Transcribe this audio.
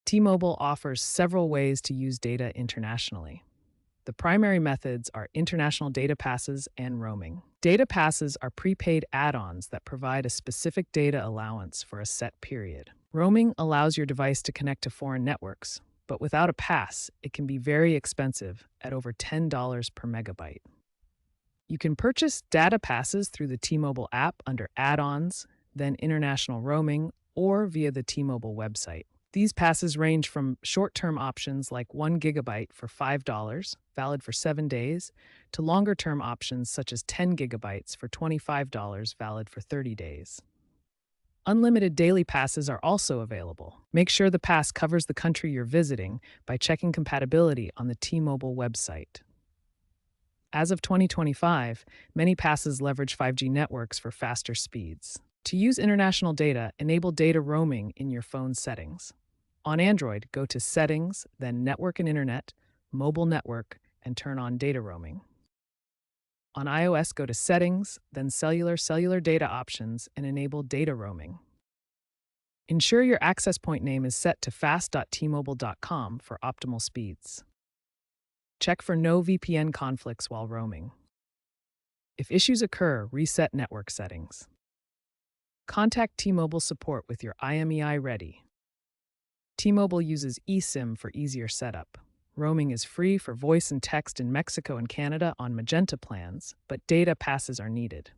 T-Mobile offers several ways to use data internationally. The primary methods are international data passes and roaming. Data passes are prepaid add-ons that provide a specific data allowance for a set period. Roaming allows your device to connect to foreign networks, but without a pass, it can be very expensive at over $10 per megabyte. You can purchase data passes through the T-Mobile app under add-ons, then international roaming, or via the T-Mobile website. These passes range from short-term options like 1 gigabyte for $5, valid for 7 days, to longer-term options such as 10 gigabytes for $25, valid for 30 days. Unlimited daily passes are also available. Make sure the pass covers the country you're visiting by checking compatibility on the T-Mobile website. As of 2025, many passes leverage 5G networks for faster speeds. To use international data, enable data roaming in your phone's settings. On Android, go to Settings, then Network and Internet, Mobile Network, and turn on data roaming. On iOS, go to Settings, then Cellular Data Options, and enable data roaming. Ensure your access point name is set to fast.tmobile.com for optimal speeds. Check for no VPN conflicts while roaming. If issues occur, reset network settings. Contact T-Mobile support with your IMEI ready. T-Mobile uses eSIM for easier setup. Roaming is free for voice and text in Mexico and Canada on Magenta plans, but data passes are needed.